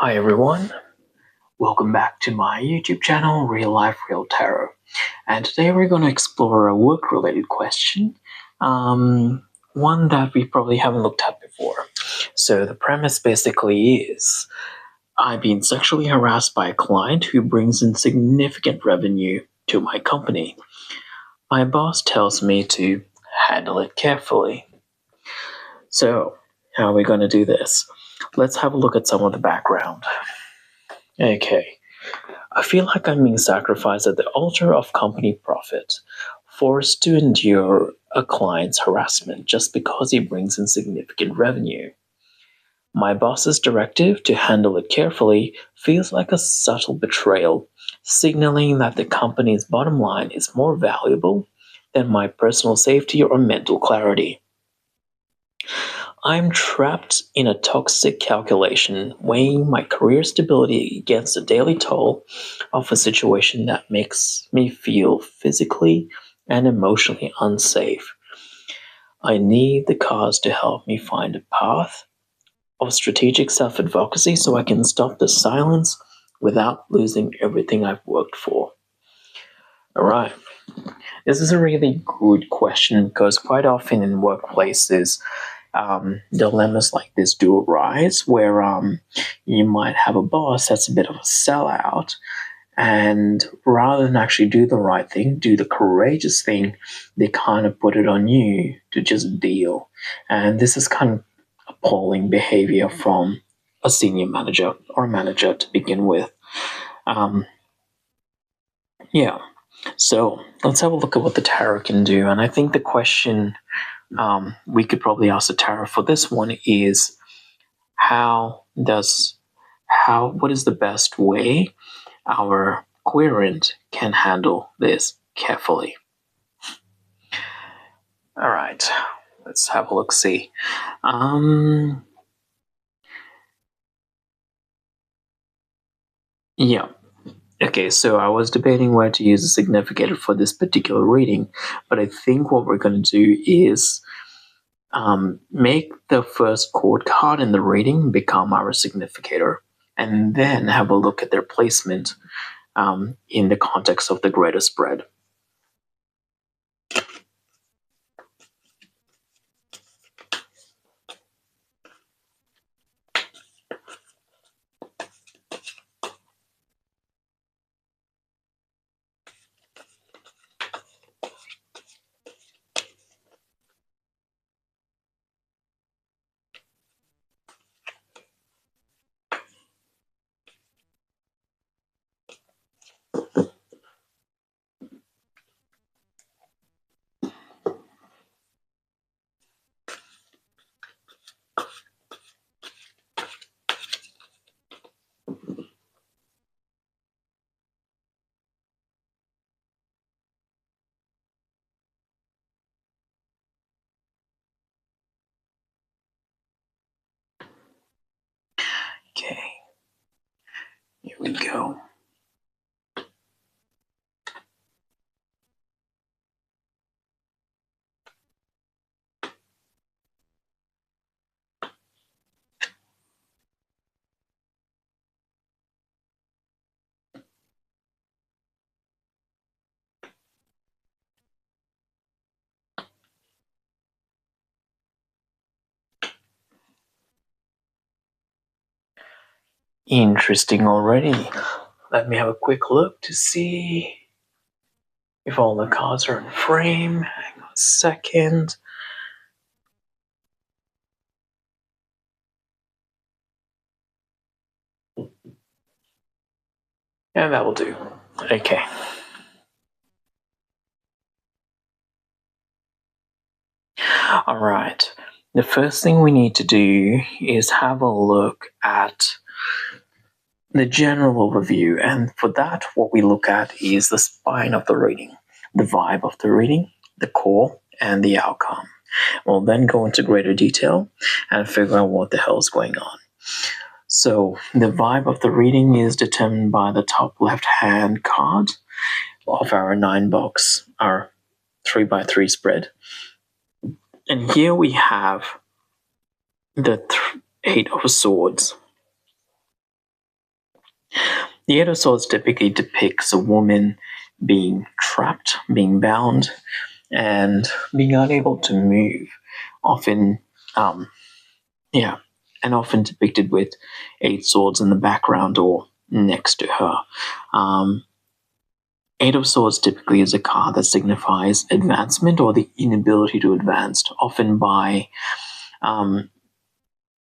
Hi everyone, welcome back to my YouTube channel, Real Life Real Tarot. And today we're going to explore a work-related question, one that we probably haven't looked at before. So the premise basically is, I've been sexually harassed by a client who brings in significant revenue to my company. My boss tells me to handle it carefully. So how are we going to do this? Let's have a look at some of the background. Okay. I feel like I'm being sacrificed at the altar of company profit, forced to endure a client's harassment just because he brings in significant revenue. My boss's directive to handle it carefully feels like a subtle betrayal, signaling that the company's bottom line is more valuable than my personal safety or mental clarity. I'm trapped in a toxic calculation, weighing my career stability against the daily toll of a situation that makes me feel physically and emotionally unsafe. I need the cause to help me find a path of strategic self-advocacy so I can stop the silence without losing everything I've worked for. Alright, this is a really good question because quite often in workplaces, dilemmas like this do arise where you might have a boss that's a bit of a sellout, and rather than actually do the right thing, do the courageous thing, they kind of put it on you to just deal. And this is kind of appalling behavior from a senior manager or a manager to begin with. Yeah, so let's have a look at what the tarot can do. And I think the question we could probably ask the tarot for this one is, what is the best way our querent can handle this carefully? All right, let's have a look. See, yeah. Okay, so I was debating where to use a significator for this particular reading, but I think what we're going to do is make the first court card in the reading become our significator, and then have a look at their placement in the context of the greater spread. Okay, here we go. Interesting already. Let me have a quick look to see if all the cards are in frame. Hang on a second. Yeah, that will do. Okay. All right. The first thing we need to do is have a look at the general overview. And for that, what we look at is the spine of the reading, the vibe of the reading, the core, and the outcome. We'll then go into greater detail and figure out what the hell is going on. So the vibe of the reading is determined by the top left-hand card of our 9-box, our 3x3 spread. And here we have the 8 of Swords. The Eight of Swords typically depicts a woman being trapped, being bound, and being unable to move. Often, um, yeah, and often depicted with eight swords in the background or next to her. Um, Eight of Swords typically is a card that signifies advancement or the inability to advance, often um,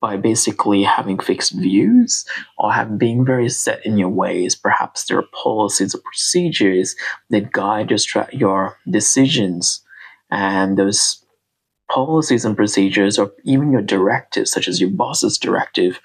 by basically having fixed views or being very set in your ways. Perhaps there are policies or procedures that guide your decisions, and those policies and procedures, or even your directives, such as your boss's directive,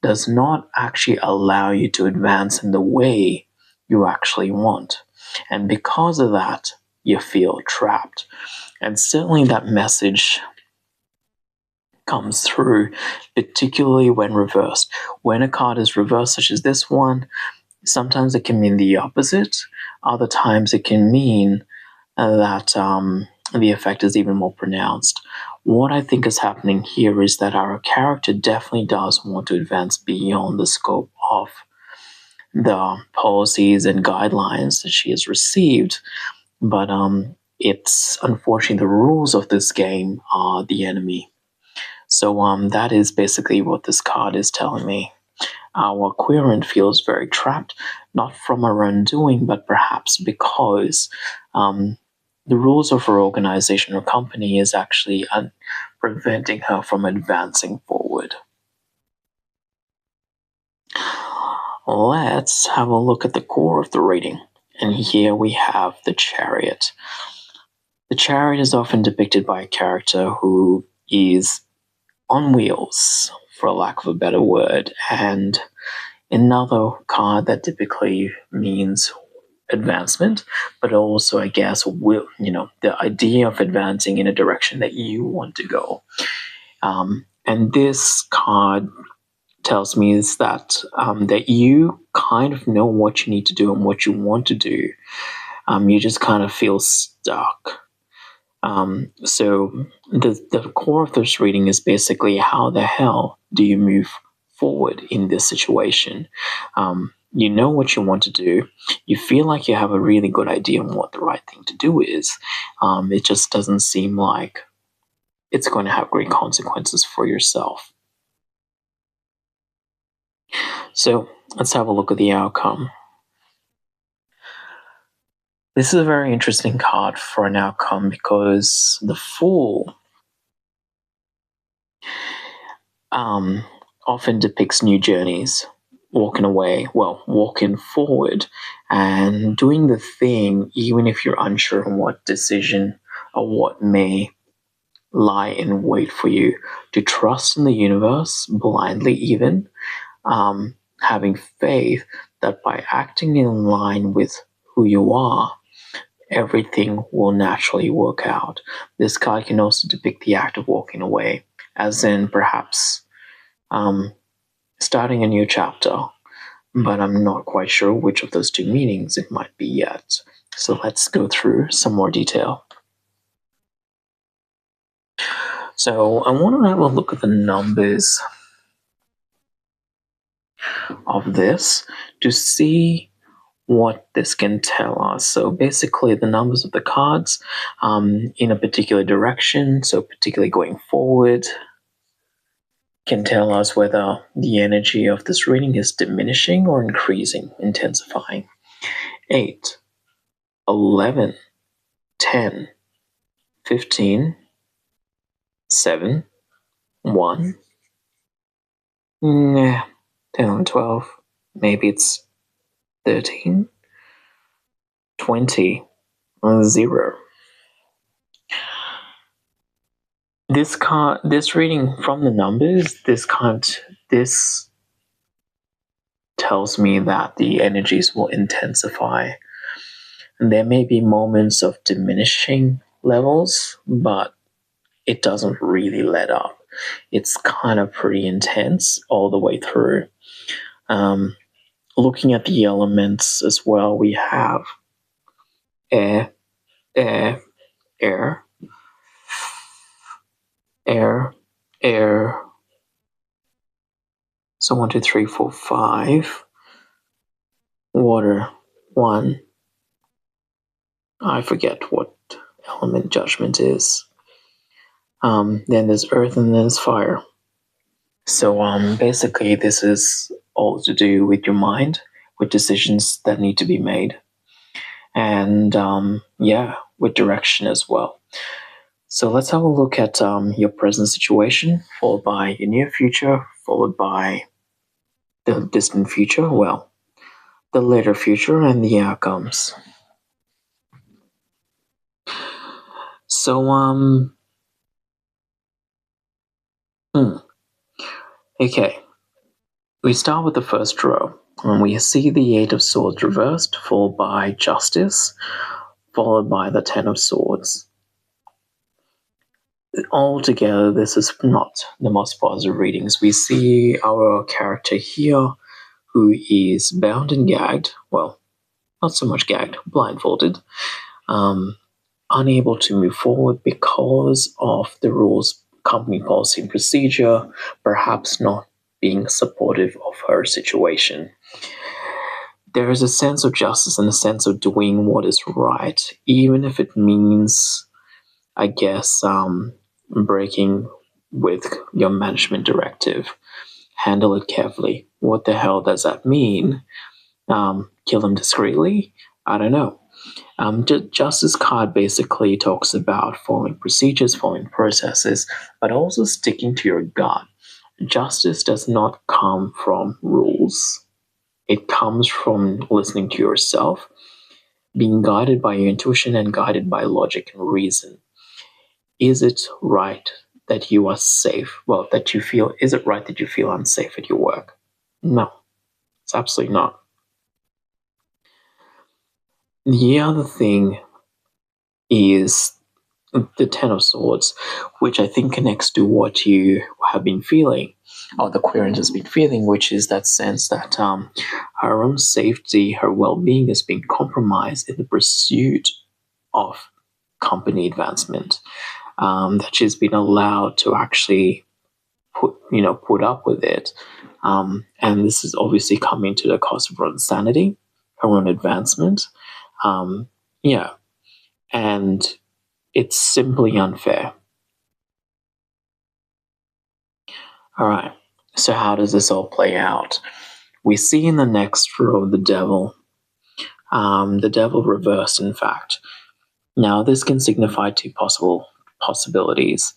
does not actually allow you to advance in the way you actually want. And because of that, you feel trapped. And certainly that message comes through, particularly when reversed. When a card is reversed, such as this one, sometimes it can mean the opposite. Other times it can mean that the effect is even more pronounced. What I think is happening here is that our character definitely does want to advance beyond the scope of the policies and guidelines that she has received, but it's unfortunately the rules of this game are the enemy. So that is basically what this card is telling me. Our querent feels very trapped, not from her own doing, but perhaps because the rules of her organization or company is actually preventing her from advancing forward. Let's have a look at the core of the reading. And here we have the Chariot. The Chariot is often depicted by a character who is on wheels, for lack of a better word, and another card that typically means advancement, but also, I guess, the idea of advancing in a direction that you want to go. And this card tells me is that that you kind of know what you need to do and what you want to do. You just kind of feel stuck. So the core of this reading is basically how the hell do you move forward in this situation? You know what you want to do. You feel like you have a really good idea on what the right thing to do is. It just doesn't seem like it's going to have great consequences for yourself. So let's have a look at the outcome. This is a very interesting card for an outcome because the Fool often depicts new journeys, walking forward and doing the thing, even if you're unsure on what decision or what may lie in wait for you, to trust in the universe blindly, even having faith that by acting in line with who you are, everything will naturally work out. This card can also depict the act of walking away, as in perhaps starting a new chapter, but I'm not quite sure which of those two meanings it might be yet. So let's go through some more detail. So I want to have a look at the numbers of this to see what this can tell us. So basically the numbers of the cards in a particular direction, so particularly going forward, can tell us whether the energy of this reading is diminishing or increasing, intensifying. 8, 11, 10, 15, 7, 1, 10 or 12, maybe it's 13, 20, 0. This reading from the numbers, this tells me that the energies will intensify. And there may be moments of diminishing levels, but it doesn't really let up. It's kind of pretty intense all the way through. Looking at the elements as well, we have air, air, air, air, air. So 1, 2, 3, 4, 5. water, 1. I forget what element judgment is. Then there's earth, and then there's fire. So basically this is all to do with your mind, with decisions that need to be made. And with direction as well. So let's have a look at your present situation, followed by your near future, followed by the distant future, well, the later future, and the outcomes. So, okay. We start with the first row, and we see the 8 of Swords reversed, followed by Justice, followed by the 10 of Swords. Altogether, this is not the most positive readings. We see our character here, who is bound and gagged, well, not so much gagged, blindfolded, unable to move forward because of the rules, company policy and procedure, perhaps not being supportive of her situation. There is a sense of justice and a sense of doing what is right, even if it means, I guess, breaking with your management directive. Handle it carefully. What the hell does that mean? Kill them discreetly? I don't know. Justice card basically talks about following procedures, following processes, but also sticking to your gut. Justice does not come from rules. It comes from listening to yourself, being guided by your intuition and guided by logic and reason. Is it right that you are safe? Well, that you feel, is it right that you feel unsafe at your work? No, it's absolutely not. The other thing is the 10 of Swords, which I think connects to what you have been feeling, or the querent has been feeling, which is that sense that her own safety, her well-being is being compromised in the pursuit of company advancement, that she's been allowed to actually put up with it. And this is obviously coming to the cost of her own sanity, her own advancement. And it's simply unfair. All right, so how does this all play out? We see in the next row the devil reversed, in fact. Now, this can signify 2 possibilities.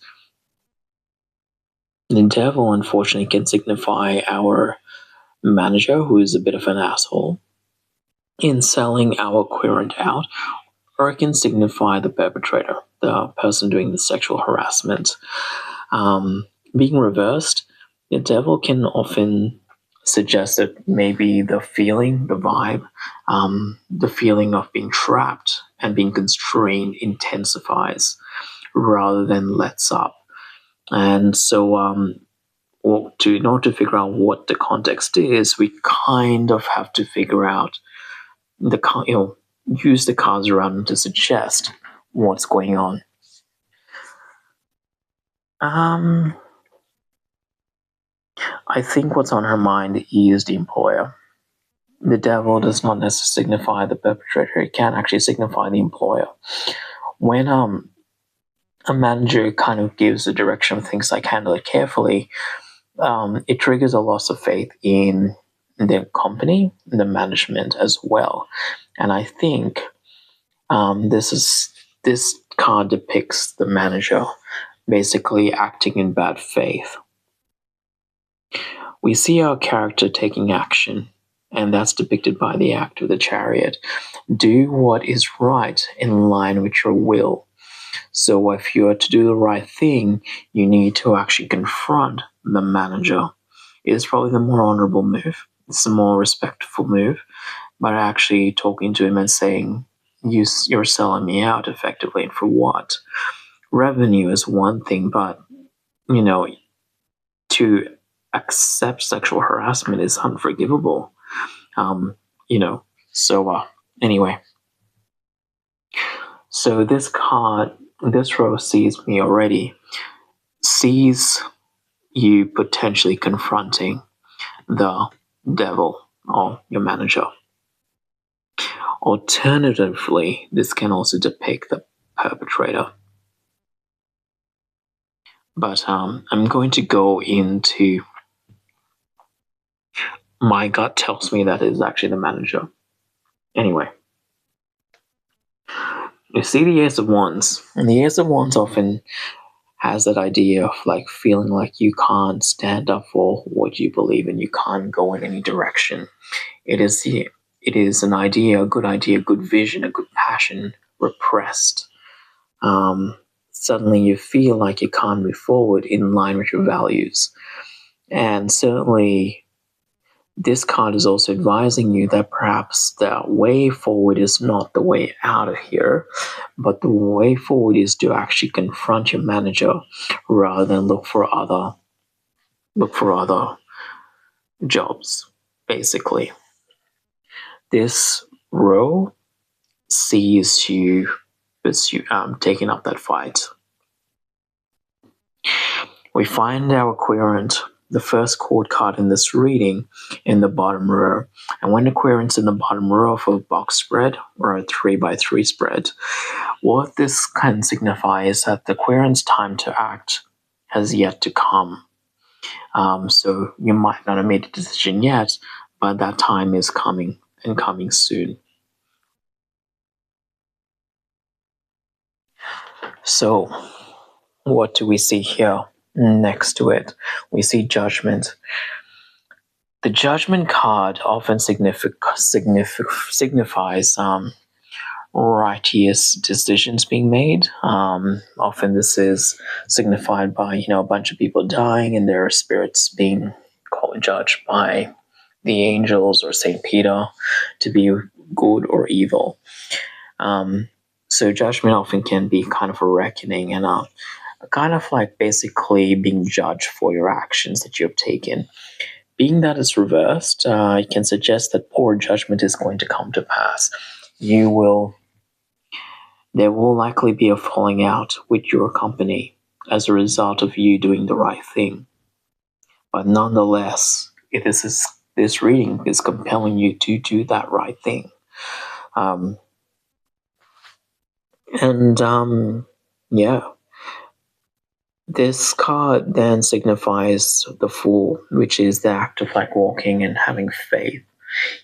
The devil, unfortunately, can signify our manager, who is a bit of an asshole, in selling our querent out, or it can signify the perpetrator, the person doing the sexual harassment. Being reversed, the devil can often suggest that maybe the feeling, the vibe, the feeling of being trapped and being constrained intensifies rather than lets up. And so, in order to figure out what the context is, we kind of have to figure out use the cards around to suggest what's going on. I think what's on her mind is the employer. The devil does not necessarily signify the perpetrator. It can actually signify the employer. When a manager kind of gives the direction of things like handle it carefully, it triggers a loss of faith in the company, the management as well. And I think this card depicts the manager basically acting in bad faith. We see our character taking action, and that's depicted by the act of the Chariot. Do what is right in line with your will. So if you are to do the right thing, you need to actually confront the manager. It's probably the more honorable move. It's the more respectful move. But actually talking to him and saying, you're selling me out effectively, and for what? Revenue is one thing, but, to accept sexual harassment is unforgivable. Anyway. So this card, this row sees you potentially confronting the devil or your manager. Alternatively, this can also depict the perpetrator. But I'm going to go into, my gut tells me that it is actually the manager. Anyway, you see the Ace of Wands, and the Ace of Wands often has that idea of like feeling like you can't stand up for what you believe and you can't go in any direction. It is an idea, a good idea, a good vision, a good passion repressed. Suddenly you feel like you can't move forward in line with your values. And certainly this card is also advising you that perhaps the way forward is not the way out of here, but the way forward is to actually confront your manager rather than look for other jobs, basically. This row sees you taking up that fight. We find our querent, the first chord card in this reading, in the bottom row. And when the querent's in the bottom row of a box spread or a 3x3 spread, what this can signify is that the querent's time to act has yet to come. So you might not have made a decision yet, but that time is coming and coming soon. So what do we see here? Next to it, we see Judgment. The Judgment card often signifies righteous decisions being made. Often this is signified by a bunch of people dying and their spirits being judged by the angels or Saint Peter to be good or evil. So judgment often can be kind of a reckoning and kind of like basically being judged for your actions that you have taken. Being that it's reversed, it can suggest that poor judgment is going to come to pass. There will likely be a falling out with your company as a result of you doing the right thing. But nonetheless, this reading is compelling you to do that right thing. Yeah. This card then signifies the Fool, which is the act of like walking and having faith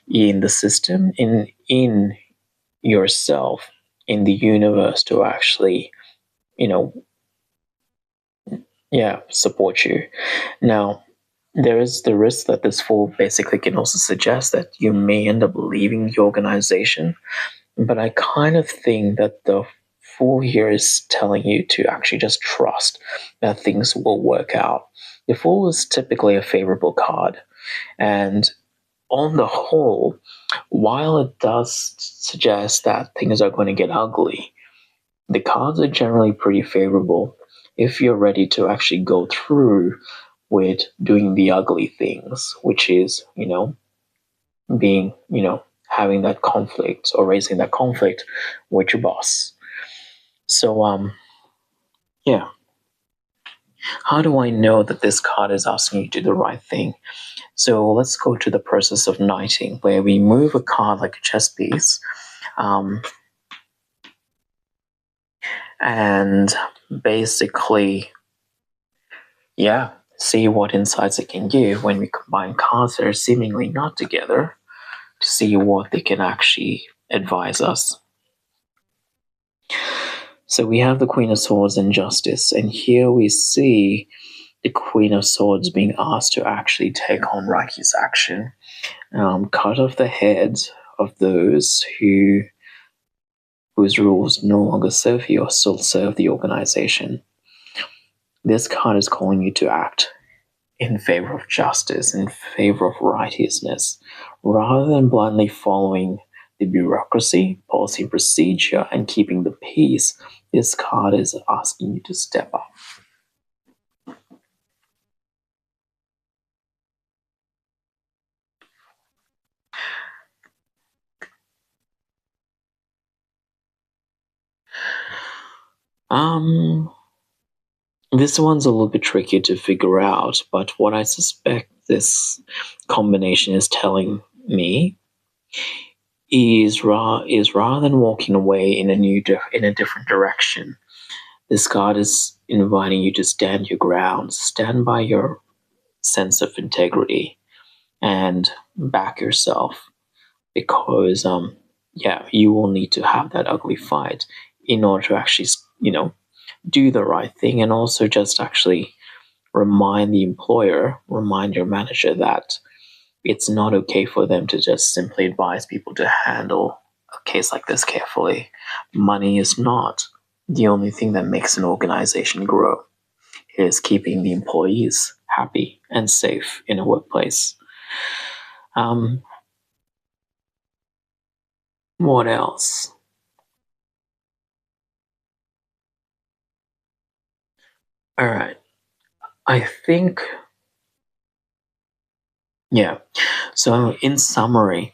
in the system, in yourself, in the universe to actually, support you. Now, there is the risk that this Fool basically can also suggest that you may end up leaving the organization, but I kind of think that the Fool here is telling you to actually just trust that things will work out. The Fool is typically a favorable card, and on the whole, while it does suggest that things are going to get ugly, the cards are generally pretty favorable if you're ready to actually go through with doing the ugly things, which is, being, having that conflict or raising that conflict with your boss. So, yeah. How do I know that this card is asking you to do the right thing? So let's go to the process of knighting, where we move a card like a chess piece, and basically, see what insights it can give when we combine cards that are seemingly not together to see what they can actually advise us. So we have the Queen of Swords and Justice, and here we see the Queen of Swords being asked to actually take on righteous action, cut off the heads of those whose rules no longer serve you or still serve the organization. This card is calling you to act in favor of justice, in favor of righteousness, rather than blindly following the bureaucracy, policy, procedure, and keeping the peace. This card is asking you to step up. This one's a little bit tricky to figure out, but what I suspect this combination is telling me is rather than walking away in in a different direction, this card is inviting you to stand your ground, stand by your sense of integrity, and back yourself, because yeah, you will need to have that ugly fight in order to actually do the right thing, and also just actually remind your manager that it's not okay for them to just simply advise people to handle a case like this carefully. Money is not the only thing that makes an organization grow. It is keeping the employees happy and safe in a workplace. Um, what else? All right. I think, yeah. So, in summary,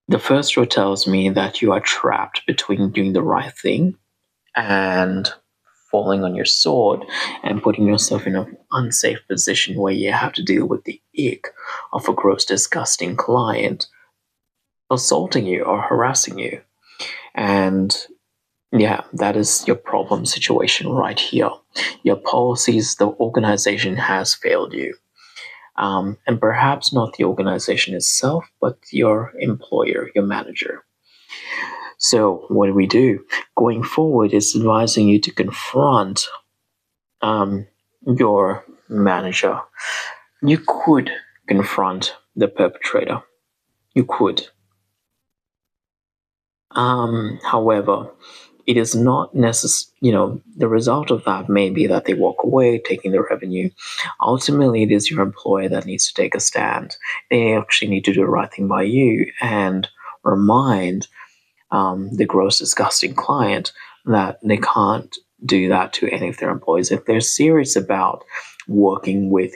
the first row tells me that you are trapped between doing the right thing and falling on your sword and putting yourself in an unsafe position where you have to deal with the ick of a gross, disgusting client assaulting you or harassing you. And yeah, that is your problem situation right here. Your policies, the organization has failed you. And perhaps not the organization itself, but your employer, your manager. So, what do we do? Going forward is advising you to confront your manager. You could confront the perpetrator. You could. However, it is not necessary, the result of that may be that they walk away, taking the revenue. Ultimately, it is your employer that needs to take a stand. They actually need to do the right thing by you and remind the gross, disgusting client that they can't do that to any of their employees. If they're serious about working with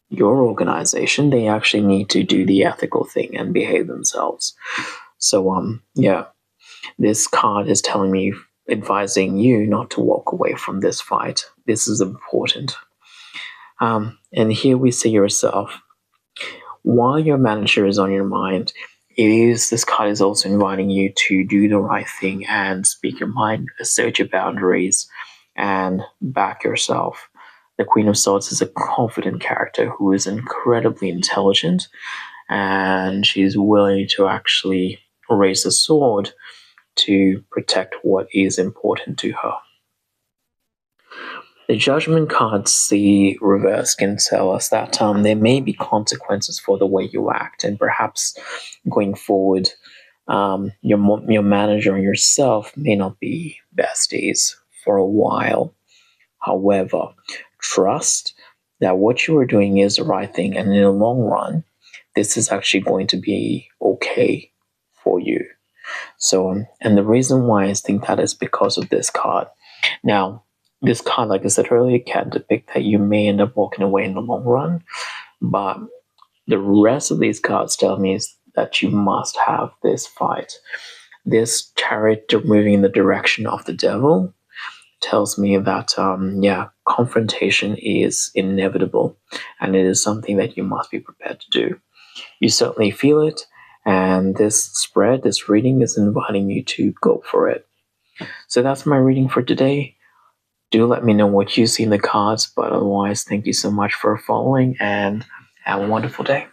your organization, they actually need to do the ethical thing and behave themselves. So, yeah, this card is telling me, advising you not to walk away from this fight. This is important. And here we see yourself. While your manager is on your mind, this card is also inviting you to do the right thing and speak your mind, assert your boundaries, and back yourself. The Queen of Swords is a confident character who is incredibly intelligent, and she's willing to actually raise the sword to protect what is important to her. The Judgment cards, the reverse, can tell us that there may be consequences for the way you act, and perhaps going forward, your manager and yourself may not be besties for a while. However, trust that what you are doing is the right thing, and in the long run, this is actually going to be okay for you. So, and the reason why I think that is because of this card. Now, this card, like I said earlier, can depict that you may end up walking away in the long run, but the rest of these cards tell me is that you must have this fight. This chariot moving in the direction of the devil tells me that, yeah, confrontation is inevitable, and it is something that you must be prepared to do. You certainly feel it, and this reading is inviting you to go for it. So that's my reading for today. Do let me know what you see in the cards, but otherwise, thank you so much for following, and have a wonderful day.